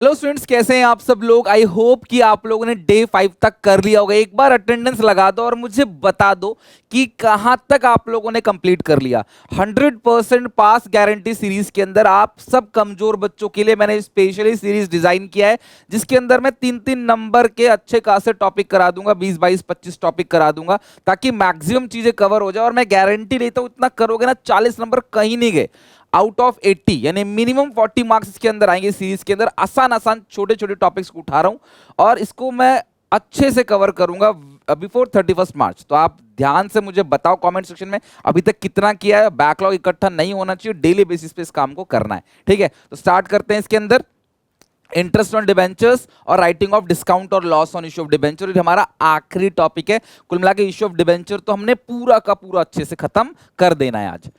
Hello students, कैसे हैं आप सब लोग। आई होप कि आप लोगों ने डे 5 तक कर लिया होगा। एक बार अटेंडेंस लगा दो और मुझे बता दो कि कहां तक आप लोगों ने कंप्लीट कर लिया। 100% पास गारंटी सीरीज के अंदर आप सब कमजोर बच्चों के लिए मैंने स्पेशली सीरीज डिजाइन किया है, जिसके अंदर मैं 3-3 नंबर के अच्छे खासे टॉपिक करा दूंगा, 20-22-25 टॉपिक करा दूंगा, ताकि मैक्सिमम चीजें कवर हो जाए। और मैं गारंटी लेता हूं इतना करोगे ना, 40 नंबर कहीं नहीं गए। आउट ऑफ 80 यानी मिनिमम 40 मार्क्स इसके अंदर आएंगे। सीरीज के अंदर आसान आसान छोटे छोटे टॉपिक्स को उठा रहा हूं और इसको मैं अच्छे से कवर करूंगा बिफोर 31 मार्च। तो आप ध्यान से मुझे बताओ कमेंट सेक्शन में अभी तक कितना किया है। बैकलॉग इकट्ठा नहीं होना चाहिए, डेली बेसिस पे इस काम को करना है। ठीक है, तो स्टार्ट करते हैं। इसके अंदर इंटरेस्ट ऑन डिबेंचर्स और राइटिंग ऑफ डिस्काउंट और loss on issue of debenture हमारा आखिरी टॉपिक है। कुल मिला के इश्यू ऑफ डिबेंचर तो हमने पूरा का पूरा अच्छे से खत्म कर देना है आज।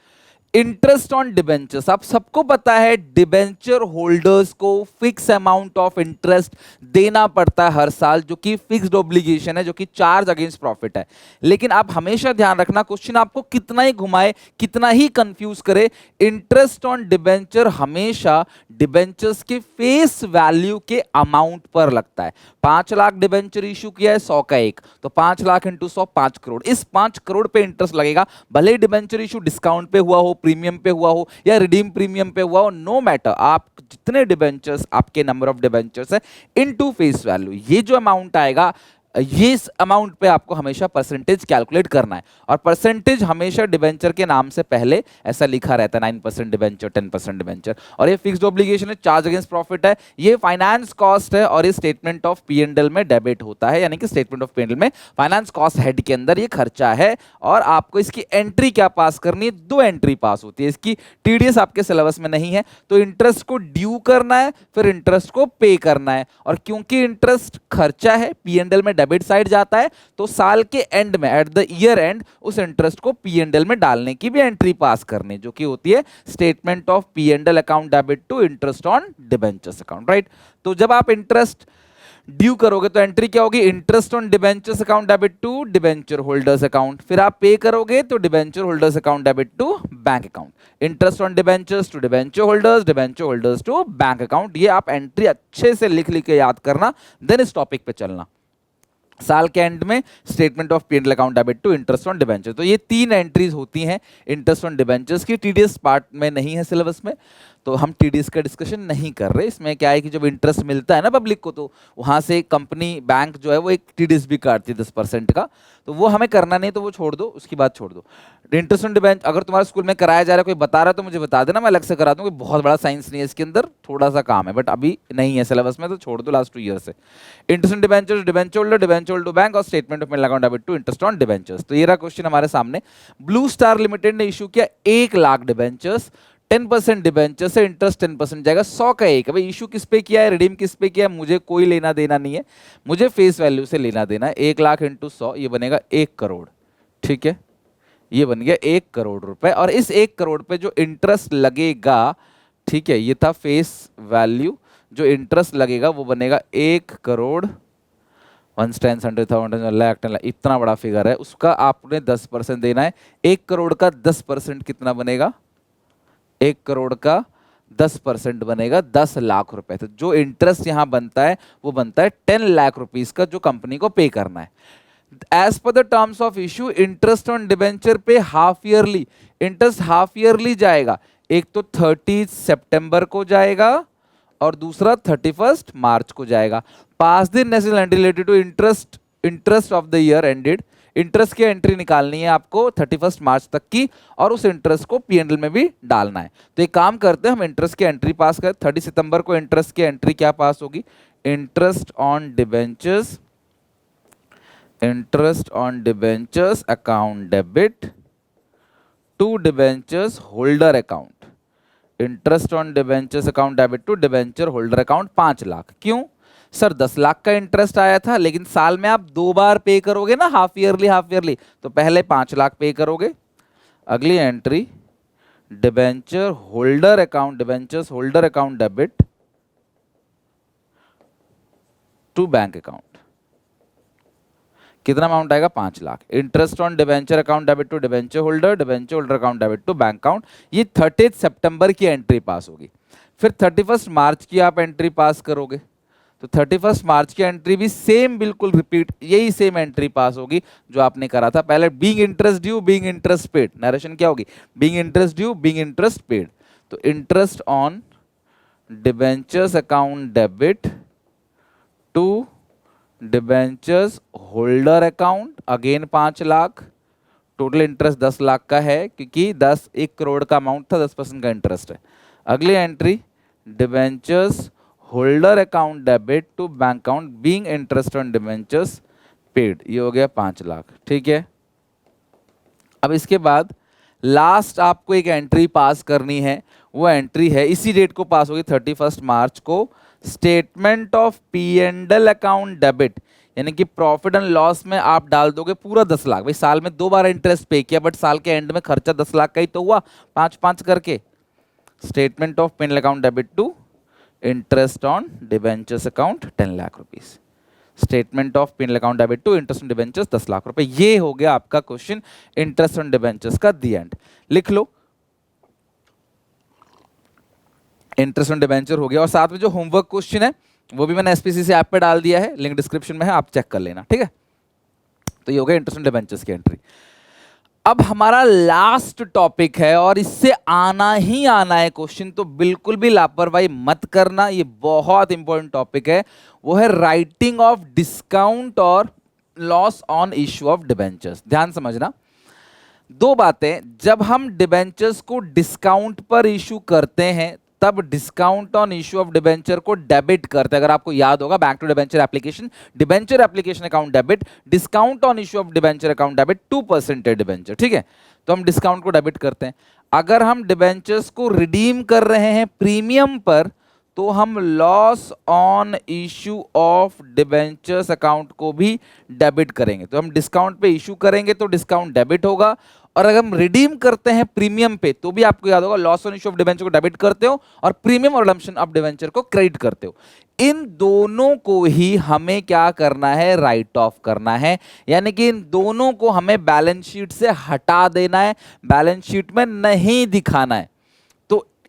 इंटरेस्ट ऑन डिबेंचर्स, आप सबको पता है डिबेंचर होल्डर्स को फिक्स अमाउंट ऑफ इंटरेस्ट देना पड़ता है हर साल, जो कि फिक्स्ड ऑब्लिगेशन है, जो कि चार्ज अगेंस्ट प्रॉफिट है। लेकिन आप हमेशा ध्यान रखना, क्वेश्चन आपको कितना ही घुमाए, कितना ही कंफ्यूज करे, इंटरेस्ट ऑन डिबेंचर हमेशा डिबेंचर्स के फेस वैल्यू के अमाउंट पर लगता है। 5 लाख डिबेंचर इशू किया है, 100 का एक, तो 5 लाख इंटू 100 5 करोड़। इस 5 करोड़ पे इंटरेस्ट लगेगा, भले ही डिबेंचर इशू डिस्काउंट पे हुआ हो, प्रीमियम पे हुआ हो या रिडीम प्रीमियम पे हुआ हो, नो मैटर। आप जितने डिबेंचर्स, आपके नंबर ऑफ डिबेंचर्स है इनटू फेस वैल्यू, ये जो अमाउंट आएगा, ये इस अमाउंट पे आपको हमेशा परसेंटेज कैलकुलेट करना है। और परसेंटेज हमेशा डिबेंचर के नाम से पहले ऐसा लिखा रहता है, 9% डिबेंचर, 10% डिबेंचर। और ये फिक्स्ड ऑब्लिगेशन है, चार्ज अगेंस्ट प्रॉफिट है, ये फाइनेंस कॉस्ट है और ये statement of P and L में डेबिट होता है। यानी कि statement of P and L में फाइनेंस कॉस्ट हेड के अंदर ये खर्चा है और आपको इसकी एंट्री क्या पास करनी है, 2 एंट्री पास होती है। इसकी टीडीएस आपके सिलेबस में नहीं है, तो इंटरेस्ट को ड्यू करना है, फिर इंटरेस्ट को पे करना है। और क्योंकि इंटरेस्ट खर्चा है, पी एंड एल में डेबिट साइड जाता है, तो साल के एंड में, एट द ईयर एंड, उस इंटरेस्ट को पी एंड एल में डालने की भी एंट्री पास करनी, जो कि होती है statement of P and L account debit to interest on debentures account, right. तो जब आप इंटरेस्ट ड्यू करोगे तो एंट्री क्या होगी, interest on debentures account debit to debenture holders account. फिर आप पे करोगे तो debenture holders account debit to bank account. Interest on debentures to debenture holders to bank account. ये आप एंट्री अच्छे से लिख लिख के याद करना, देन इस टॉपिक पे चलना। साल के एंड में statement of P and L account debit to interest on debenture. तो ये 3 एंट्रीज होती हैं इंटरेस्ट ऑन डिबेंचर्स की। टीडीएस पार्ट में नहीं है सिलेबस में, तो हम टीडीएस का डिस्कशन नहीं कर रहे। इसमें क्या है कि जब इंटरेस्ट मिलता है ना पब्लिक को, तो वहां से कंपनी, बैंक जो है वो एक टीडीएस भी काटती है 10% का, तो वो हमें करना नहीं, तो वो छोड़ दो, उसकी बात छोड़ दो। इंटरेस्ट ऑन डिबेंचर अगर तुम्हारे स्कूल में कराया जा रहा है, कोई बता रहा है तो मुझे बता देना, मैं अलग से करा दूंगा। बहुत बड़ा साइंस नहीं है इसके अंदर, थोड़ा सा काम है, बट अभी नहीं है सिलेबस में, तो छोड़ दो लास्ट 2 ईयर से। Interest on debentures, debenture holder to bank और statement of account debit to interest on debentures. तो ये रहा क्वेश्चन हमारे सामने। ब्लू स्टार लिमिटेड ने इशू किया 1 लाख डिबेंचर्स, 10% डिबेंचर से इंटरेस्ट 10% जाएगा, 100 का एक। भाई इशू किस पे किया है, रिडीम किस पे किया है, मुझे कोई लेना देना नहीं है, मुझे फेस वैल्यू से लेना देना है। 1 लाख इंटू 100, ये बनेगा 1 करोड़। ठीक है, ये बन गया 1 करोड़ रुपए। और इस 1 करोड़ पे जो इंटरेस्ट लगेगा, ठीक है, ये था फेस वैल्यू, जो इंटरेस्ट लगेगा वो बनेगा 1 करोड़ 1 10 100 लाख 10 लाख, इतना बड़ा फिगर है, उसका आपने 10% देना है। 1 करोड़ का 10% कितना बनेगा, 1 करोड़ का 10% बनेगा 10 लाख रुपए। तो जो इंटरेस्ट यहां बनता है वो बनता है 10 लाख रुपीस का, जो कंपनी को पे करना है। As per the terms of issue, interest on debenture pay half yearly, interest half yearly जाएगा। एक तो 30 सितंबर को जाएगा और दूसरा 31 मार्च को जाएगा। पास दिन national related to interest of the year ended. Interest की एंट्री निकालनी है आपको 31 मार्च तक की, और उस इंटरेस्ट को पी&एल में भी डालना है। तो एक काम करते हैं, हम इंटरेस्ट की एंट्री पास करें। 30 सितंबर को इंटरेस्ट की एंट्री क्या पास होगी, interest on debentures, interest on debentures account debit to debentures holder account. Interest on debentures account debit to debenture holder account 5 lakh. क्यों सर, 10 लाख का इंटरेस्ट आया था, लेकिन साल में आप 2 बार पे करोगे ना, हाफ ईयरली, तो पहले 5 लाख पे करोगे। अगली entry debenture holder account, debentures holder account debit to bank account. कितना अमाउंट आएगा? 5 lakh. Interest on debenture account debit to debenture holder account debit to bank account. ये 30 सितंबर की एंट्री पास होगी। फिर 31 मार्च की आप एंट्री पास करोगे, तो 31 मार्च की एंट्री भी सेम बिल्कुल रिपीट यही सेम एंट्री पास होगी जो आपने करा था पहले। Being interest due, being interest paid, narration क्या होगी? Being interest due, being interest paid. तो interest on debentures account debit to debentures holder account, again 5 lakh. Total interest 10 lakh का है क्योंकि 1 करोड़ का अमाउंट था, 10% का इंटरेस्ट है। अगली entry debentures holder account debit to bank account being interest on debentures paid, ये हो गया 5 लाख। ठीक है, अब इसके बाद लास्ट आपको एक एंट्री पास करनी है। वो एंट्री है इसी डेट को पास होगी 31 मार्च को, statement of P&L account debit, यानी कि प्रॉफिट एंड लॉस में आप डाल दोगे पूरा 10 लाख। भाई साल में 2 बार इंटरेस्ट पे किया, बट साल के एंड में खर्चा 10 लाख का ही तो हुआ, 5-5 करके। Statement of P&L account debit to interest on debentures account 10 lakh rupees. Statement of P&L account debit to interest on debentures 10 lakh रुपए। ये हो गया आपका क्वेश्चन इंटरेस्ट ऑन डिबेंचर्स का दी एंड। लिख लो, इंटरेस्ट ऑन डिबेंचर हो गया। और साथ में जो होमवर्क क्वेश्चन है वो भी मैंने एसपीसीसी ऐप पे डाल दिया है, लिंक डिस्क्रिप्शन में है, आप चेक कर लेना। ठीक है, तो ये हो गया इंटरेस्ट ऑन डिबेंचर्स की एंट्री। अब हमारा लास्ट टॉपिक है और इससे आना ही आना है क्वेश्चन, तो बिल्कुल भी लापरवाही मत करना, ये बहुत इंपॉर्टेंट टॉपिक है। वो है राइटिंग ऑफ डिस्काउंट और loss on issue of debentures. ध्यान समझना, 2 बातें, जब हम डिबेंचर्स को डिस्काउंट पर इशू करते हैं तब discount on issue of debenture को डेबिट करते हैं। अगर आपको याद होगा, bank to debenture application, debenture application account debit, discount on issue of debenture account debit 2% debenture. ठीक है, तो हम डिस्काउंट को डेबिट करते हैं। अगर हम डिबेंचर्स को रिडीम कर रहे हैं प्रीमियम पर, तो हम loss on issue of debentures account को भी डेबिट करेंगे। तो हम डिस्काउंट पे इशू करेंगे तो डिस्काउंट डेबिट होगा, और अगर हम रिडीम करते हैं प्रीमियम पे तो भी आपको याद होगा loss on issue of debenture को डेबिट करते हो और प्रीमियम और रिडम्पशन ऑफ डिबेंचर को क्रेडिट करते हो। इन दोनों को ही हमें क्या करना है? राइट ऑफ करना है, यानी कि इन दोनों को हमें बैलेंस शीट से हटा देना है, बैलेंस शीट में नहीं दिखाना है।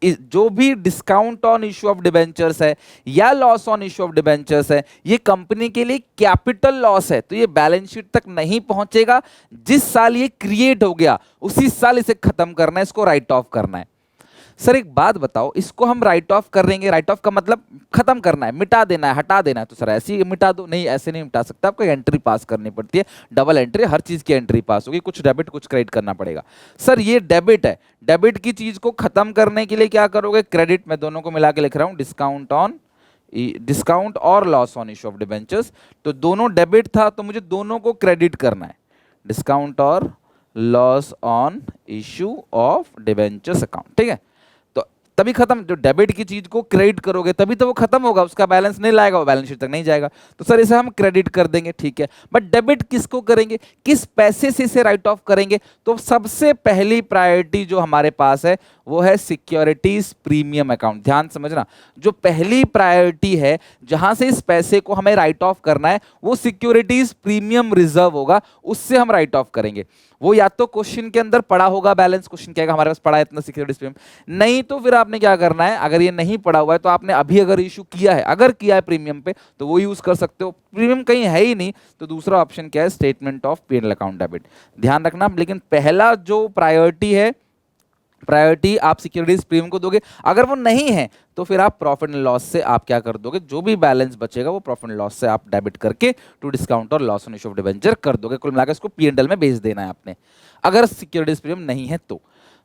जो भी discount on issue of debentures है या loss on issue of debentures है, ये कंपनी के लिए कैपिटल लॉस है, तो ये बैलेंस शीट तक नहीं पहुंचेगा। जिस साल ये क्रिएट हो गया उसी साल इसे खत्म करना है, इसको राइट ऑफ करना है। सर एक बात बताओ, इसको हम राइट ऑफ करेंगे, राइट ऑफ का मतलब खत्म करना है, मिटा देना है, हटा देना है, तो सर ऐसे ही मिटा दो? नहीं, ऐसे नहीं मिटा सकता, आपको एंट्री पास करनी पड़ती है, डबल एंट्री, हर चीज की एंट्री पास होगी, कुछ डेबिट कुछ क्रेडिट करना पड़ेगा। सर ये डेबिट है, डेबिट की चीज को खत्म करने के लिए क्या करोगे? क्रेडिट। में दोनों को मिला के लिख रहा हूं, डिस्काउंट और loss on issue of debentures, तो दोनों डेबिट था तो मुझे दोनों को क्रेडिट करना है, डिस्काउंट और loss on issue of debentures account. ठीक है, तभी खत्म। जो डेबिट की चीज को क्रेडिट करोगे तभी तो वो खत्म होगा, उसका बैलेंस नहीं लाएगा, वो बैलेंस शीट तक नहीं जाएगा। तो सर इसे हम क्रेडिट कर देंगे, ठीक है, बट डेबिट किसको करेंगे, किस पैसे से इसे राइट ऑफ करेंगे? तो सबसे पहली प्रायोरिटी जो हमारे पास है वो है सिक्योरिटीज प्रीमियम अकाउंट। ध्यान समझना, जो पहली प्रायोरिटी है जहां से इस पैसे को हमें राइट ऑफ करना है वो सिक्योरिटीज प्रीमियम रिजर्व होगा, उससे हम राइट ऑफ करेंगे। वो या तो क्वेश्चन के अंदर पड़ा होगा, बैलेंस क्वेश्चन क्या हमारे पास पड़ा है इतना सिक्योरिटीज प्रीमियम, नहीं तो फिर आपने क्या करना है, अगर ये नहीं पड़ा हुआ है तो आपने अभी अगर इशू किया है, अगर किया है प्रीमियम पे तो वो यूज कर सकते हो। प्रीमियम कहीं है ही नहीं तो दूसरा ऑप्शन क्या है? Statement of P&L account debit. ध्यान रखना, लेकिन पहला जो प्रायोरिटी आप सिक्योरिटीज प्रीमियम को दोगे। अगर वो नहीं है तो फिर आप प्रॉफिट एंड लॉस से आप क्या कर दोगे, जो भी बैलेंस बचेगा वो प्रॉफिट एंड लॉस से आप डेबिट करके टू डिस्काउंट और loss on issue of debenture कर दोगे। कुल मिलाकर इसको P&L में भेज देना है आपने, अगर सिक्योरिटीज प्रीमियम नहीं है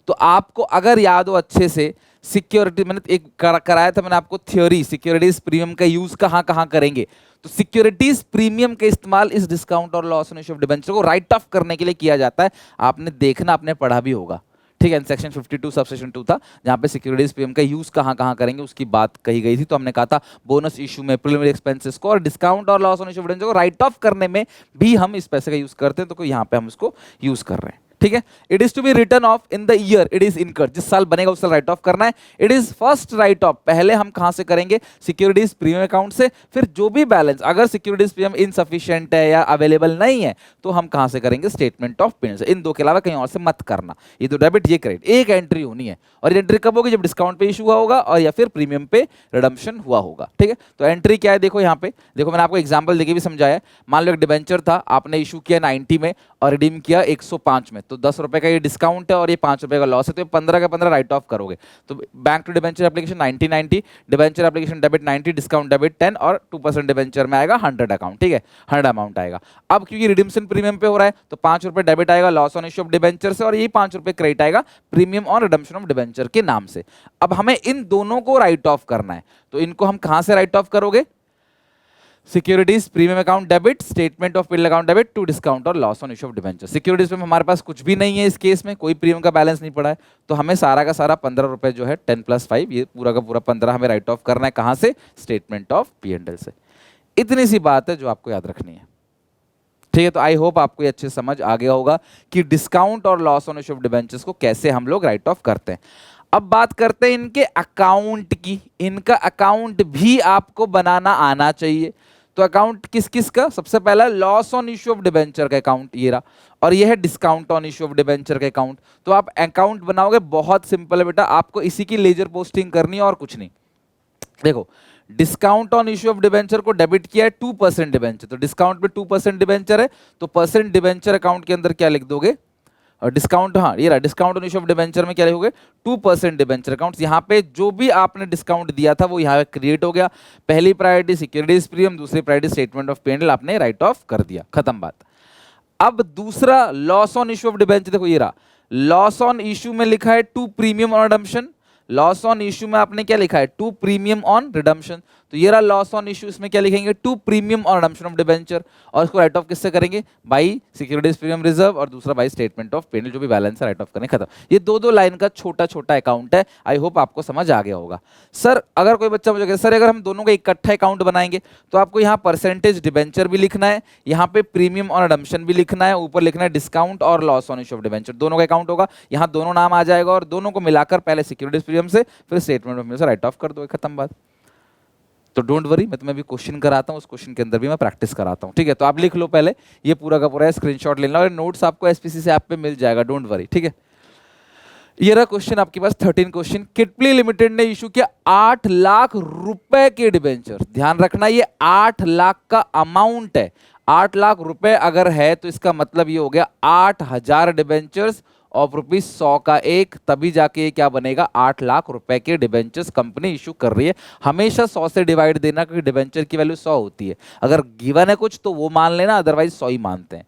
तो आपको अगर याद हो अच्छे से, सिक्योरिटी मैंने एक कराया था मैंने आपको थ्योरी, सिक्योरिटीज प्रीमियम का यूज कहां कहां करेंगे। तो सिक्योरिटीज प्रीमियम का इस्तेमाल इस डिस्काउंट और loss on issue of debenture को राइट ऑफ करने के लिए किया जाता है। आपने देखना, आपने पढ़ा भी होगा, ठीक है। सेक्शन 52 सबसेक्शन 2 था जहां पे सिक्योरिटीज प्रीमियम का यूज कहां कहां करेंगे उसकी बात कही गई थी। तो हमने कहा था बोनस इशू में प्रीलिमिनरी एक्सपेंसेस को और डिस्काउंट और loss on issue of debenture को राइट ऑफ करने में भी हम इस पैसे का यूज करते हैं, तो यहाँ पे हम इसको यूज कर रहे हैं, ठीक है। It is to be written off in the year it is incurred, जिस साल बनेगा उस साल राइट ऑफ करना है। It is first write off, पहले हम कहां से करेंगे, सिक्योरिटीज प्रीमियम अकाउंट से। फिर जो भी बैलेंस, अगर सिक्योरिटीज प्रीमियम इनसफिशिएंट है या अवेलेबल नहीं है, तो हम कहां से करेंगे, स्टेटमेंट ऑफ पेमेंट से। इन दो के अलावा कहीं और से मत करना, ये तो डेबिट ये क्रेडिट, एक एंट्री होनी है। और ये एंट्री कब होगी, जब डिस्काउंट पे इशू हुआ होगा और या फिर प्रीमियम पे रिडम्पशन हुआ होगा। ठीक है, तो एंट्री क्या है, देखो यहाँ पे, देखो मैंने आपको एग्जांपल देके भी समझाया। मान लो एक डिबेंचर था, आपने इशू किया 90 में और रिडीम किया 105 में, तो 10 रुपए का ये डिस्काउंट है और ये 5 रुपए का लॉस है, तो ये 15 का 15 राइट ऑफ करोगे। तो bank to debenture application 90 debenture application debit 90, discount debit 10 और 2% डिबेंचर में आएगा 100 अकाउंट। ठीक है, 100 अमाउंट आएगा। अब क्योंकि रिडीम्शन प्रीमियम पे हो रहा है, तो 5 रुपए डेबिट आएगा loss on issue of debenture से, और ये 5 रुपए क्रेडिट आएगा premium on redemption of debenture के नाम से। अब हमें इन दोनों को राइट ऑफ करना है, तो इनको हम कहां से राइट ऑफ करोगे, securities premium account debit, statement of period account debit to discount और loss on issue of debenture. Securities में हमारे पास कुछ भी नहीं है, इस केस में कोई प्रीमियम का बैलेंस नहीं पड़ा है, तो हमें सारा का सारा 15 रुपए जो है 10 + 5, ये पूरा का पूरा 15 हमें राइट ऑफ करना है। कहां से, स्टेटमेंट ऑफ P&L से। इतनी सी बात है जो आपको याद रखनी है। ठीक है, तो आई होप आपको ये अच्छे समझ आ गया होगा कि डिस्काउंट और loss on issue of debentures को कैसे हम लोग राइट ऑफ करते हैं। अब बात करते हैं इनके अकाउंट की। इनका अकाउंट भी आपको बनाना आना चाहिए। तो अकाउंट किस किस का, सबसे पहला loss on issue of debenture का अकाउंट ये रहा, और ये है discount on issue of debenture का अकाउंट। तो आप अकाउंट बनाओगे, बहुत सिंपल है बेटा, आपको इसी की लेजर पोस्टिंग करनी है और कुछ नहीं। देखो, discount on issue of debenture को डेबिट किया है 2% डिबेंचर, तो डिस्काउंट पे 2% डिबेंचर है, तो परसेंट डिबेंचर अकाउंट के अंदर क्या लिख दोगे, और डिस्काउंट, हाँ ये रहा, discount on issue of debenture में क्या लिखोगे, 2% डिबेंचर अकाउंट्स। यहाँ पे जो भी आपने डिस्काउंट दिया था वो यहाँ पे क्रिएट हो गया। पहली प्रायोरिटी सिक्योरिटीज प्रीमियम, दूसरी प्रायोरिटी स्टेटमेंट ऑफ P&L आपने राइट ऑफ कर दिया, खत्म बात। अब दूसरा loss on issue of debenture, देखो ये रहा, लॉस ऑन इश्यू में लिखा है 2 premium on redemption, loss on issue में आपने क्या लिखा है, 2 प्रीमियम ऑन रिडम्पशन। तो ये रहा लॉस ऑन इश्यू, इसमें क्या लिखेंगे, 2 premium on redemption of debenture, और इसको राइट ऑफ किससे करेंगे, बाई सिक्योरिटीज प्रीमियम रिजर्व, और दूसरा बाई स्टेटमेंट ऑफ P&L, जो भी बैलेंस है राइट ऑफ करें, खत्म। ये दो लाइन का छोटा छोटा अकाउंट है। आई होप आपको समझ आ गया होगा। सर अगर कोई बच्चा मुझे कहे, सर अगर हम दोनों का इकट्ठा अकाउंट बनाएंगे, तो आपको यहाँ परसेंटेज डिबेंचर भी लिखना है, यहाँ पे प्रीमियम ऑन रिडम्पशन भी लिखना है, ऊपर लिखना है डिस्काउंट और loss on issue of debenture, दोनों का अकाउंट होगा। यहाँ दोनों नाम आ जाएगा और दोनों को मिलाकर पहले सिक्योरिटीज प्रीमियम से फिर स्टेटमेंट ऑफ P&L से राइट ऑफ कर दो, खत्म बात। तो डोंट वरी, मैं तुम्हें भी क्वेश्चन कराता हूँ, उस क्वेश्चन के अंदर भी मैं प्रैक्टिस कराता हूँ। ठीक है, तो आप लिख लो पहले, ये पूरा का पूरा स्क्रीनशॉट लेना, और नोट्स आपको SPCC ऐप पे मिल जाएगा, डोंट वरी। ठीक है, ये रहा क्वेश्चन आपके पास 13 क्वेश्चन। किटप्ली लिमिटेड ने इशू किया 8 लाख रुपए के डिबेंचर। ध्यान रखना, ये 8 लाख का अमाउंट है। 8 लाख रुपए अगर है तो इसका मतलब ये हो गया 8000 डिबेंचर्स ऑफ ₹100 का एक, तभी जाके ये क्या बनेगा, 8 लाख रुपए के डिबेंचर्स कंपनी इशू कर रही है। हमेशा 100 से डिवाइड देना, क्योंकि डिबेंचर की वैल्यू 100 होती है। अगर गिवन है कुछ तो वो मान लेना, अदरवाइज 100 ही मानते हैं।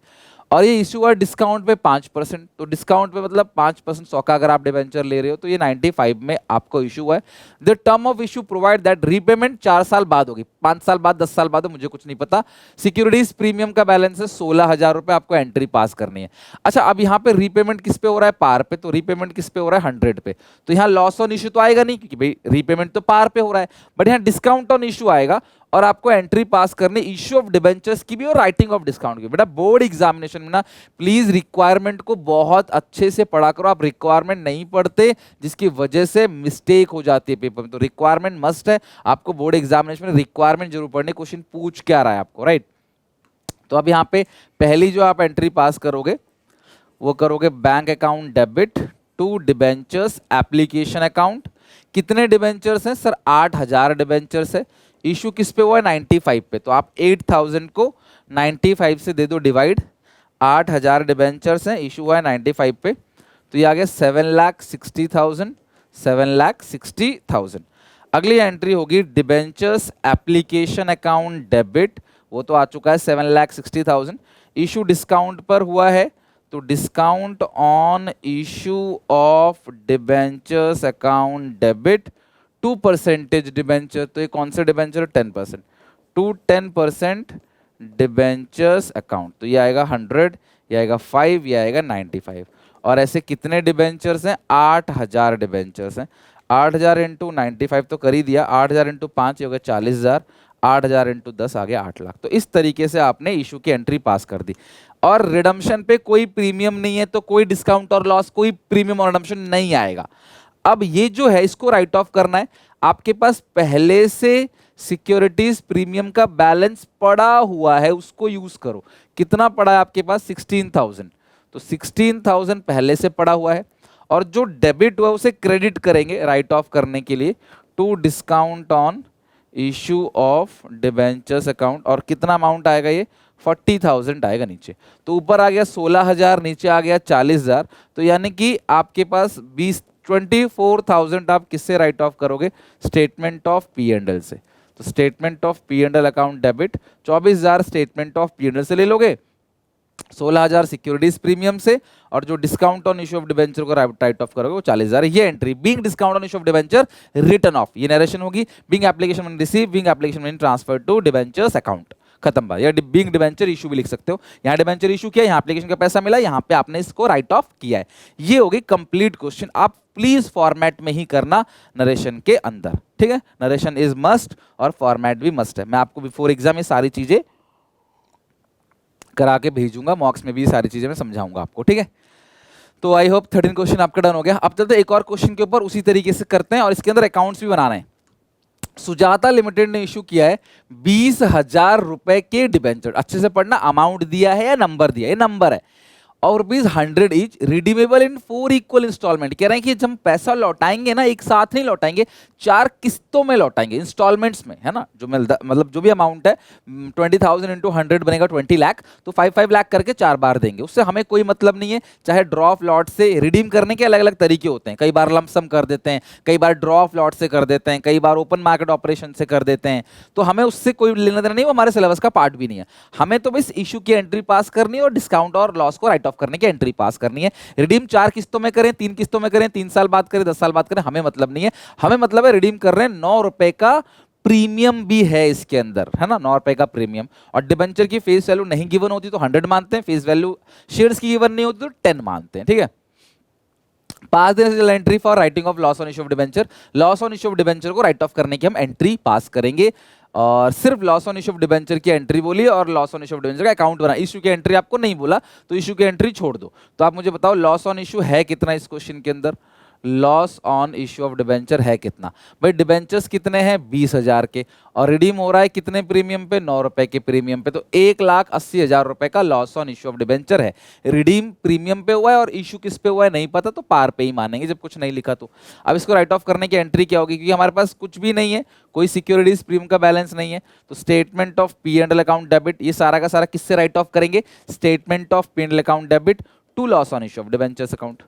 और ये इशू हुआ डिस्काउंट पे 5%, तो डिस्काउंट पे मतलब 5% 100 का अगर आप डिबेंचर ले रहे हो, तो ये 95 में आपको इशू हुआ है। The term of issue provide that repayment 4 साल बाद होगी, 5 साल बाद, 10 साल बाद, मुझे कुछ नहीं पता। सिक्योरिटीज प्रीमियम का बैलेंस है 16,000 रुपए, आपको एंट्री पास करनी है। अच्छा, अब यहाँ पे रीपेमेंट किस पे हो रहा है, पार पे, तो रीपेमेंट किस पे हो रहा है, 100 पे। तो यहाँ लॉस ऑन इशू तो आएगा नहीं, क्योंकि भाई रीपेमेंट तो पार पे हो रहा है, बट यहाँ डिस्काउंट ऑन इशू आएगा, और आपको एंट्री पास करनी इश्यू ऑफ डिबेंचर्स की भी और राइटिंग ऑफ डिस्काउंट की। बेटा बोर्ड एग्जामिनेशन में ना प्लीज रिक्वायरमेंट को बहुत अच्छे से पढ़ा करो। आप रिक्वायरमेंट नहीं पढ़ते, जिसकी वजह से मिस्टेक हो जाती है पेपर में। तो रिक्वायरमेंट मस्ट है, आपको बोर्ड एग्जामिनेशन में रिक्वायरमेंट जरूर पढ़नी, क्वेश्चन पूछ क्या रहा है आपको, राइट। तो अब यहाँ पे पहली जो आप एंट्री पास करोगे वो करोगे bank account debit to debentures application account. कितने डिबेंचर्स हैं सर, 8000 डिबेंचर्स है। इशू किस पे हुआ है, 95 पे, तो आप 8000 को 95 से दे दो डिवाइड। 8000 डिबेंचर्स हैं, इशू हुआ है 95 पे, तो ये आ गया 7,60,000, 7,60,000। अगली एंट्री होगी डिबेंचर्स एप्लीकेशन अकाउंट डेबिट, वो तो आ चुका है 7,60,000। इशू डिस्काउंट पर हुआ है, तो discount on issue of debentures account debit to percentage debenture, तो ये कौन से डिबेंचर, 10%, टू 10% डिबेंचर्स अकाउंट, तो ये आएगा 100, ये आएगा 5, ये आएगा 95। और ऐसे कितने डिबेंचर्स हैं, 8000 डिबेंचर्स हैं। 8000 इंटू 95 तो कर ही दिया, 8000 इंटू 5 ये हो गया 40,000, 8,000 इंटू 10 आ गया 8 लाख। तो इस तरीके से आपने इशू की एंट्री पास कर दी, और रिडम्पशन पे कोई प्रीमियम नहीं है तो कोई डिस्काउंट और लॉस, कोई प्रीमियम और रिडम्पशन नहीं आएगा। अब ये जो है इसको राइट ऑफ करना है। आपके पास पहले से सिक्योरिटीज प्रीमियम का बैलेंस पड़ा हुआ है, उसको यूज करो। कितना पड़ा है आपके पास? 16,000। तो 16,000 पहले से पड़ा हुआ है, और जो डेबिट हुआ उसे क्रेडिट करेंगे राइट ऑफ करने के लिए, to discount on issue of debentures account. और कितना अमाउंट आएगा? ये 40,000 आएगा नीचे। तो ऊपर आ गया 16,000, नीचे आ गया 40,000। तो यानी कि आपके पास 24,000 आप किससे राइट ऑफ करोगे? Statement of P and L से। तो statement of P and L account debit 24,000 statement of P and L से ले लोगे, 16,000 सिक्योरिटीज प्रीमियम से, और जो discount on issue of debenture को राइट ऑफ करोगे वो 40,000। ये entry being discount on issue of debenture written off, ये नरेशन होगी। Being application money receive, being application money transfer to debentures account, खत्म बात। या बीइंग डिबेंचर इशू भी लिख सकते हो। यहाँ डिबेंचर इशू किया, यहाँ एप्लीकेशन का पैसा मिला, यहाँ पे आपने इसको राइट ऑफ किया है। ये होगी कंप्लीट क्वेश्चन। आप प्लीज फॉर्मेट में ही करना नरेशन के अंदर, ठीक है? नरेशन इज मस्ट और फॉर्मेट भी मस्ट है। मैं आपको बिफोर एग्जाम ये सारी चीजें करा के भेजूंगा, मॉक्स में भी सारी चीजें मैं समझाऊंगा आपको, ठीक है? तो आई होप 13 क्वेश्चन आपका डन हो गया। अब चलते एक और क्वेश्चन के ऊपर, उसी तरीके से करते हैं, और इसके अंदर अकाउंट्स भी बनाना है। सुजाता लिमिटेड ने इशू किया है 20,000 रुपए के डिबेंचर। अच्छे से पढ़ना, अमाउंट दिया है या नंबर दिया है? ये नंबर है। और ₹100 ईच, रिडीमेबल इन 4 इक्वल इंस्टॉलमेंट। कह रहे हैं कि जब पैसा लौटाएंगे ना, एक साथ नहीं लौटाएंगे, 4 किस्तों में लौटाएंगे, इंस्टॉलमेंट्स में, है ना? जो मतलब जो भी अमाउंट है 20,000 इंटू 100 बनेगा 20 लाख, तो 5 लाख करके 4 बार देंगे। उससे हमें कोई मतलब नहीं है। चाहे ड्रॉ ऑफ लॉट से रिडीम करने के अलग अलग तरीके होते हैं, कई बार लमसम कर देते हैं, कई बार ड्रॉ ऑफ लॉट से कर देते हैं, कई बार ओपन मार्केट ऑपरेशन से कर देते हैं। तो हमें उससे कोई लेना देना नहीं, वो हमारे सिलेबस का पार्ट भी नहीं है। हमें तो बस इशू की एंट्री पास करनी है और डिस्काउंट और लॉस को राइट ऑफ करने की एंट्री पास करनी है। रिडीम 4 किस्तों में करें, 3 किस्तों में करें, 3 साल बाद करें, 10 साल बाद करें, हमें मतलब नहीं है। हमें मतलब है रिडीम कर रहे हैं, 9 रुपए का प्रीमियम भी है इसके अंदर, है ना? 9 रुपए का प्रीमियम। और डिबेंचर की फेस वैल्यू नहीं गिवन होती तो 100 मानते हैं, फेस वैल्यू शेयर्स की गिवन नहीं होती तो 10 मानते हैं, ठीक है? Pass the entry for writing off loss on issue of debenture. Loss on issue of debenture को राइट ऑफ करने की हम एंट्री पास करेंगे, और सिर्फ loss on issue of debenture की एंट्री बोली और loss on issue of debenture का अकाउंट बना। इशू की एंट्री आपको नहीं बोला, तो इशू की एंट्री छोड़ दो। तो आप मुझे बताओ लॉस ऑन इशू है कितना इस क्वेश्चन के अंदर? Loss on issue of debenture है कितना? भाई डिबेंचर्स कितने हैं? 20,000 के, और रिडीम हो रहा है कितने प्रीमियम पे? 9 रुपए के प्रीमियम पे। तो 1,80,000 रुपए का loss on issue of debenture है। रिडीम प्रीमियम पे हुआ है और इशू किस पे हुआ है नहीं पता, तो पार पे ही मानेंगे जब कुछ नहीं लिखा तो। अब इसको राइट ऑफ करने की एंट्री क्या होगी? क्योंकि हमारे पास कुछ भी नहीं है, कोई सिक्योरिटीज प्रीमियम का बैलेंस नहीं है, तो statement of P and L account debit, ये सारा का सारा किससे राइट ऑफ करेंगे? Statement of P and L account debit to loss on issue of debentures account,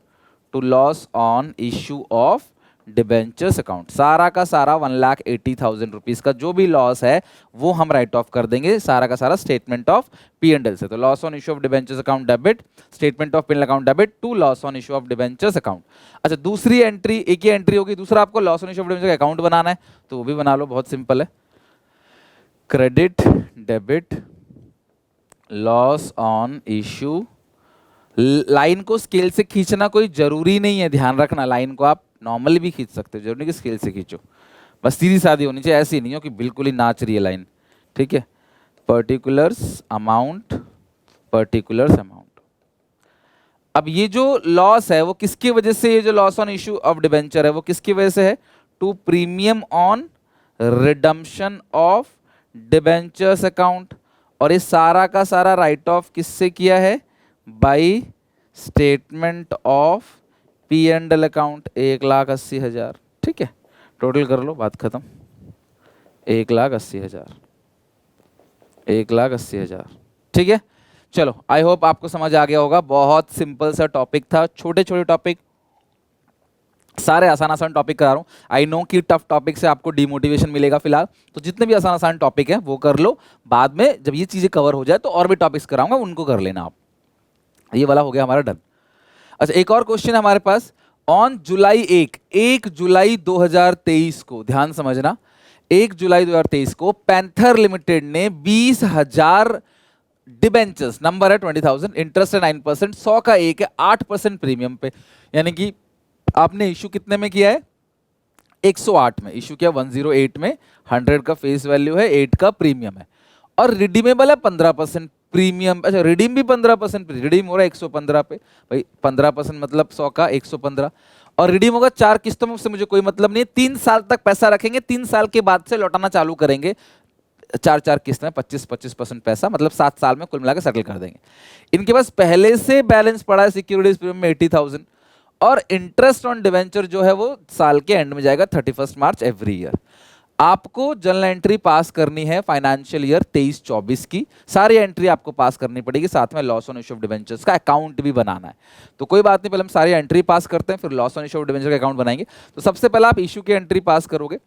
to loss on issue of debentures account. सारा का सारा 1,80,000 रुपीज का जो भी लॉस है वो हम राइट ऑफ कर देंगे, सारा का सारा statement of P and L से। तो loss on issue of debentures account debit, statement of P and L account debit to loss on issue of debentures account. अच्छा, दूसरी एंट्री, एक ही एंट्री होगी, दूसरा आपको loss on issue of debentures account बनाना है, तो वो भी बना लो, बहुत सिंपल है। Credit debit loss on issue. Line को स्केल से खींचना कोई जरूरी नहीं है, ध्यान रखना। लाइन को आप नॉर्मली भी खींच सकते हो, जरूरी नहीं कि स्केल से खींचो, बस सीधी सादी होनी चाहिए, ऐसी नहीं हो कि बिल्कुल ही नाच रही है लाइन, ठीक है? Particulars amount, particulars amount. अब ये जो लॉस है वो किसकी वजह से, ये जो loss on issue of debenture है वो किसकी वजह से है? To premium on redemption of debentures account. और ये सारा का सारा राइट ऑफ किससे किया है? By statement of P and L account 1,80,000, ठीक है? टोटल कर लो, बात खत्म। 1,80,000, 1,80,000, ठीक है? चलो, आई होप आपको समझ आ गया होगा। बहुत सिंपल सा टॉपिक था, छोटे छोटे टॉपिक, सारे आसान आसान टॉपिक करा रहा हूँ। आई नो कि टफ टॉपिक से आपको डिमोटिवेशन मिलेगा फिलहाल, तो जितने भी आसान आसान टॉपिक है वो कर लो। बाद में जब ये चीजें कवर हो जाए तो और भी टॉपिक्स कराऊंगा, उनको कर लेना आप। ये वाला हो गया हमारा डन। अच्छा, एक और क्वेश्चन हमारे पास। ऑन जुलाई 1 जुलाई 2023 को, ध्यान समझना, 1 जुलाई 2023 को पैंथर लिमिटेड ने 20,000 डिबेंचर्स, नंबर है 20,000, इंटरेस्ट है 9%, 100 का एक है, 8% प्रीमियम पे। यानी कि आपने इशू कितने में किया है? 108 में इशू किया, 108 में, 100 का फेस वैल्यू है, 8 का प्रीमियम है, और रिडीमेबल है 15% प्रीमियम। अच्छा, रिडीम भी 15%, रिडीम हो रहा है 115 पे, भाई 15% मतलब 100 का 115, और रिडीम होगा 4 किस्तों में, उससे मुझे कोई मतलब नहीं है। 3 साल तक पैसा रखेंगे, 3 साल के बाद से लौटाना चालू करेंगे, 4 किस्त में 25% पैसा, मतलब 7 साल में कुल मिलाकर सेटल कर देंगे। इनके पास पहले से बैलेंस पड़ा है सिक्योरिटीज प्रीमियम में 80,000, और इंटरेस्ट ऑन डिवेंचर जो है वो साल के एंड में जाएगा 31 मार्च एवरी ईयर। आपको जर्नल एंट्री पास करनी है फाइनेंशियल ईयर 23-24 की, सारी एंट्री आपको पास करनी पड़ेगी, साथ में loss on issue of debentures का अकाउंट भी बनाना है। तो कोई बात नहीं, पहले हम सारी एंट्री पास करते हैं, फिर loss on issue of debenture का अकाउंट बनाएंगे। तो सबसे पहले आप इशू की एंट्री पास करोगे।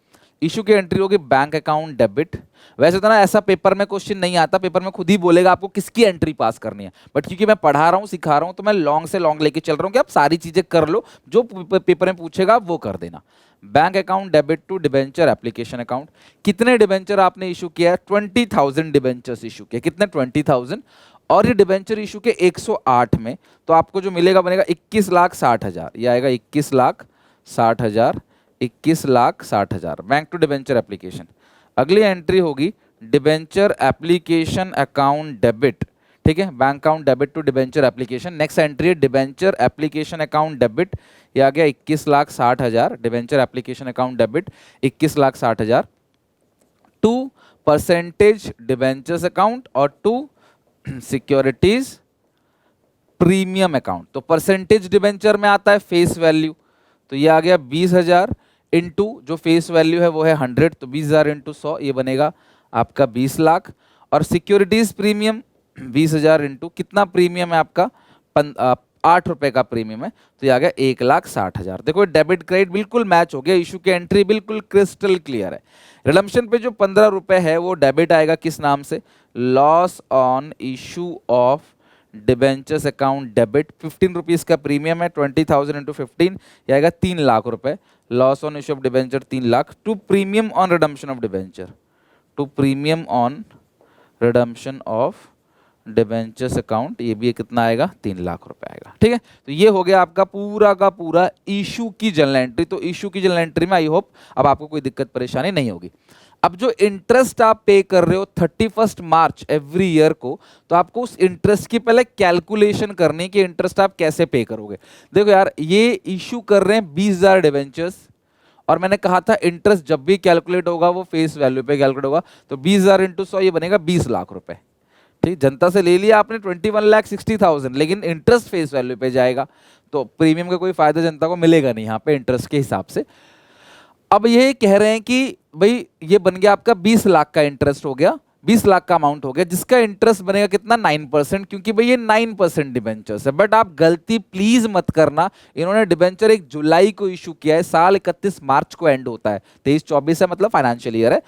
इशू की एंट्री होगी बैंक अकाउंट डेबिट। वैसे तो ना ऐसा पेपर में क्वेश्चन नहीं आता, पेपर में खुद ही बोलेगा आपको किसकी एंट्री पास करनी है, बट क्योंकि मैं पढ़ा रहा हूँ, सिखा रहा हूँ, तो मैं लॉन्ग से लॉन्ग लेके चल रहा हूँ कि आप सारी चीजें कर लो, जो पेपर में पूछेगा वो कर देना। Bank account debit to debenture application account. कितने डिबेंचर आपने इशू किया है? 20,000 डिबेंचर्स इशू किया। कितने? 20,000, और ये डिबेंचर इशू के 108 में, तो आपको जो मिलेगा बनेगा 21,60,000, ये आएगा 21,60,000, 21,60,000 बैंक टू डिबेंचर एप्लीकेशन। अगली एंट्री होगी डिबेंचर एप्लीकेशन अकाउंट डेबिट, ठीक है, bank account debit to debenture application. Next entry है डिबेंचर एप्लीकेशन अकाउंट डेबिट, ये आ गया 21,60,000, debenture application account debit 21,60,000 to percentage debentures account और टू सिक्योरिटीज प्रीमियम अकाउंट। तो परसेंटेज डिबेंचर में आता है फेस वैल्यू, तो ये आ गया 20,000 इंटू जो फेस वैल्यू है वो है 100, तो 20,000 इंटू 100 ये बनेगा आपका 20 लाख। और सिक्योरिटीज प्रीमियम 20,000 इंटू कितना प्रीमियम है आपका? 8 रुपए का प्रीमियम है, तो ये आ गया 1,60,000। देखो डेबिट क्रेडिट बिल्कुल मैच हो गया, इशू की एंट्री बिल्कुल क्रिस्टल क्लियर है। रिडम्पशन पे जो 15 रुपए है वो डेबिट आएगा, किस नाम से? Loss on issue of debentures account debit. 15 rupees का प्रीमियम है, 20,000 इंटू 15 ये आएगा 3 लाख रुपए। Loss on issue of debenture 3 lakh to premium on redemption of debenture, to premium on redemption of debentures account, ये भी कितना आएगा? 3 लाख रुपए आएगा, ठीक है। तो ये हो गया आपका पूरा का पूरा इशू की जर्नल एंट्री। तो इशू की जर्नल एंट्री में आई होप अब आपको कोई दिक्कत परेशानी नहीं होगी। अब जो इंटरेस्ट आप पे कर रहे हो 31 मार्च एवरी ईयर को, तो आपको उस इंटरेस्ट की पहले कैलकुलेशन करनी है कि इंटरेस्ट आप कैसे पे करोगे। देखो यार, ये इशू कर रहे हैं 20,000 डिबेंचर्स, और मैंने कहा था इंटरेस्ट जब भी कैलकुलेट होगा वो फेस वैल्यू पे कैलकुलेट होगा, तो 20,000 इंटू 100 ये बनेगा 20 लाख रुपए, ठीक। जनता से ले लिया आपने 21,60,000, लेकिन इंटरेस्ट फेस वैल्यू पे जाएगा, तो प्रीमियम का कोई फायदा जनता को मिलेगा नहीं यहाँ पे इंटरेस्ट के हिसाब से। अब ये कह रहे हैं कि भाई ये बन गया आपका 20 लाख का इंटरेस्ट हो गया, 20 लाख का अमाउंट हो गया, जिसका इंटरेस्ट बनेगा कितना? 9%, क्योंकि भाई ये 9% डिबेंचर्स है। बट आप गलती प्लीज मत करना, इन्होंने डिबेंचर 1 जुलाई को इशू किया है, साल 31 मार्च को एंड होता है, 23-24 है, मतलब फाइनेंशियल ईयर है।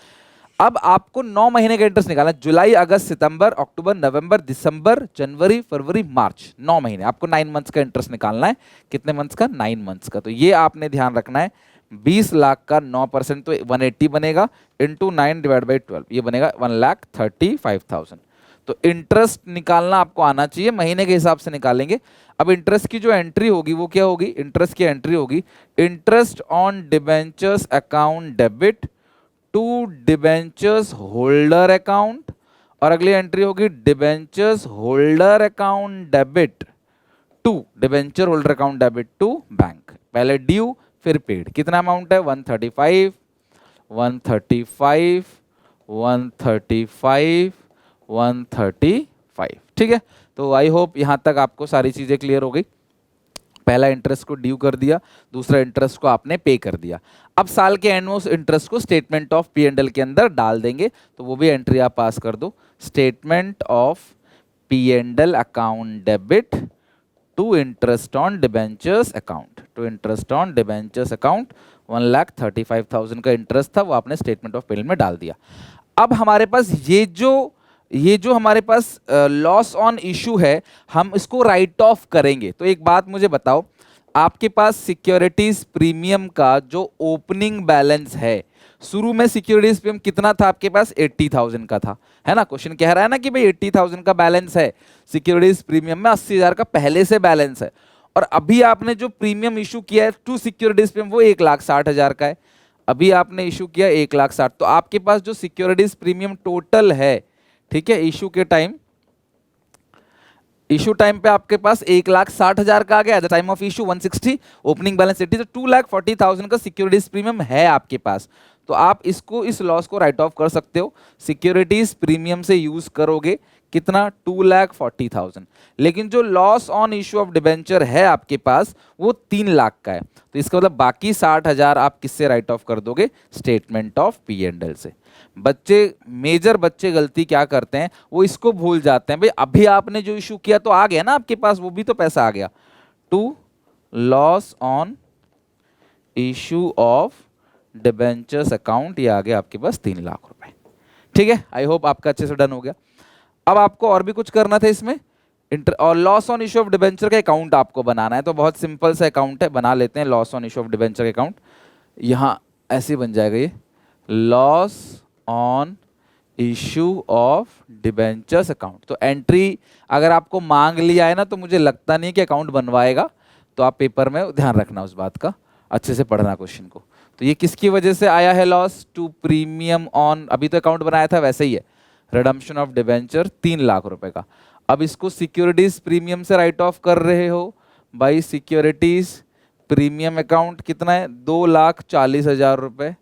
अब आपको 9 महीने का इंटरेस्ट निकालना है, जुलाई, अगस्त, सितंबर, अक्टूबर, नवंबर, दिसंबर, जनवरी, फरवरी, मार्च, 9 महीने, आपको 9 मंथ्स का इंटरेस्ट निकालना है। कितने मंथ्स का? 9 मंथ्स का। तो ये आपने ध्यान रखना है, 20 लाख का 9% तो 180 बनेगा, इंटू 9 डिवाइड बाई 12 ये बनेगा 1,35,000। तो इंटरेस्ट निकालना आपको आना चाहिए, महीने के हिसाब से निकालेंगे। अब इंटरेस्ट की जो एंट्री होगी वो क्या होगी? इंटरेस्ट की एंट्री होगी interest on debentures account debit to debentures holder account, और अगली एंट्री होगी debentures holder account debit to debenture holder account debit to bank. पहले ड्यू फिर पेड। कितना अमाउंट है? 135, 135, 135, 135, ठीक है। तो आई होप यहां तक आपको सारी चीजें क्लियर हो गई। पहला इंटरेस्ट को ड्यू कर दिया, दूसरा इंटरेस्ट को आपने पे कर दिया। अब साल के एंड में उस इंटरेस्ट को statement of P and L के अंदर डाल देंगे, तो वो भी एंट्री आप पास कर दो, statement of P and L account debit to interest on debentures account, to interest on debentures account 1,35,000 का इंटरेस्ट था, वो आपने स्टेटमेंट ऑफ पे में डाल दिया। अब हमारे पास ये जो हमारे पास लॉस ऑन इशू है, हम इसको राइट ऑफ करेंगे। तो एक बात मुझे बताओ, आपके पास सिक्योरिटीज प्रीमियम का जो ओपनिंग बैलेंस है, शुरू में सिक्योरिटीज प्रीमियम कितना था आपके पास? 80,000 का था, है ना। क्वेश्चन कह रहा है ना कि भाई 80,000 का बैलेंस है सिक्योरिटीज प्रीमियम में, 80,000 का पहले से बैलेंस है, और अभी आपने जो प्रीमियम इशू किया है टू सिक्योरिटीज प्रीमियम वो 1,60,000 का है। अभी आपने इशू किया 1,60,000, तो आपके पास जो सिक्योरिटीज प्रीमियम टोटल है, ठीक है, इशू टाइम पे आपके पास 1,60,000 का आ गया, at the time of issue 160, opening balance 80, तो 2,40,000 का सिक्योरिटीज प्रीमियम है आपके पास। तो आप इसको, इस लॉस को राइट ऑफ कर सकते हो, सिक्योरिटीज प्रीमियम से यूज करोगे कितना, 2,40,000। लेकिन जो loss on issue of debenture है आपके पास वो 3,00,000 का है, तो इसका मतलब बाकी 60,000 आप किससे राइट ऑफ कर दोगे, statement of P and L से। मेजर बच्चे गलती क्या करते हैं, वो इसको भूल जाते हैं, भाई अभी आपने जो इशू किया तो आ गया ना आपके पास, वो भी तो पैसा आ गया, to loss on issue of debentures account, ये आ गया आपके पास 3,00,000 रुपए। ठीक है, आई होप आपका अच्छे से डन हो गया। अब आपको और भी कुछ करना था इसमें, और loss on issue of debenture का अकाउंट आपको बनाना है, तो बहुत सिंपल सा अकाउंट है, बना लेते हैं loss on issue of debenture account. यहाँ ऐसे बन जाएगा ये, loss on issue of debentures account. तो एंट्री अगर आपको मांग लिया है ना, तो मुझे लगता नहीं कि अकाउंट बनवाएगा, तो आप पेपर में ध्यान रखना उस बात का, अच्छे से पढ़ना क्वेश्चन को। तो ये किसकी वजह से आया है लॉस, टू प्रीमियम ऑन, अभी तो अकाउंट बनाया था वैसे ही है, रिडम्पशन ऑफ डिबेंचर 3,00,000 रुपए का। अब इसको सिक्योरिटीज प्रीमियम से राइट ऑफ कर रहे हो भाई, सिक्योरिटीज प्रीमियम अकाउंट कितना है, 2,40,000 रुपए,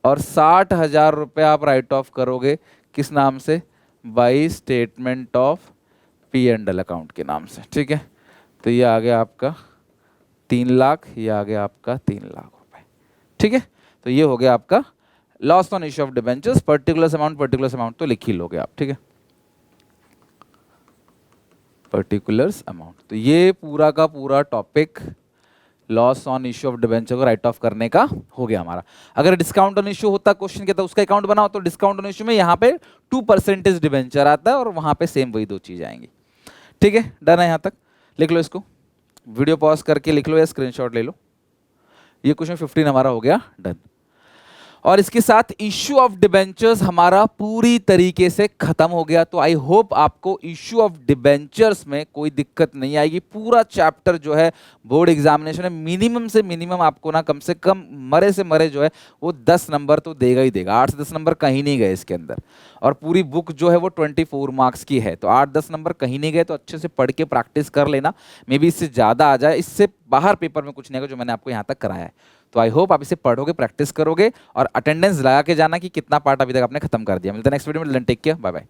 और 60,000 रुपये आप राइट ऑफ करोगे किस नाम से, by statement of P and L account के नाम से। ठीक है, तो ये आ गया आपका 3,00,000, ये आ गया आपका 3,00,000 रुपए। ठीक है, तो ये हो गया आपका loss on issue of debentures, particular amount तो लिख ही लोगे आप। ठीक है, पर्टिकुलर्स अमाउंट, तो ये पूरा का पूरा topic loss on issue of debenture को राइट ऑफ करने का हो गया हमारा। अगर डिस्काउंट ऑन इश्यू होता क्वेश्चन के, तो उसका अकाउंट बनाओ, तो डिस्काउंट ऑन इश्यू में यहाँ पे 2% डिबेंचर आता है, और वहाँ पे सेम वही दो चीज़ आएंगी। ठीक है, डन है, यहाँ तक लिख लो इसको, वीडियो पॉज करके लिख लो या स्क्रीनशॉट ले लो। ये क्वेश्चन 15 हमारा हो गया डन। और इसके साथ इश्यू ऑफ डिबेंचर्स हमारा पूरी तरीके से खत्म हो गया। तो आई होप आपको इश्यू ऑफ डिबेंचर्स में कोई दिक्कत नहीं आएगी। पूरा चैप्टर जो है बोर्ड एग्जामिनेशन में मिनिमम से मिनिमम आपको ना कम से कम मरे से मरे जो है वो 10 नंबर तो देगा ही देगा, 8 से 10 नंबर कहीं नहीं गए इसके अंदर। और पूरी बुक जो है वो 24 मार्क्स की है, तो 8-10 नंबर कहीं नहीं गए, तो अच्छे से पढ़ के प्रैक्टिस कर लेना। मे बी इससे ज़्यादा आ जाए, इससे बाहर पेपर में कुछ नहीं आएगा जो मैंने आपको यहाँ तक कराया है। तो आई होप आप इसे पढ़ोगे, प्रैक्टिस करोगे, और अटेंडेंस लगा के जाना कि कितना पार्ट अभी तक आपने खत्म कर दिया। मिलते हैं नेक्स्ट वीडियो में, टेक केयर, बाय बाय।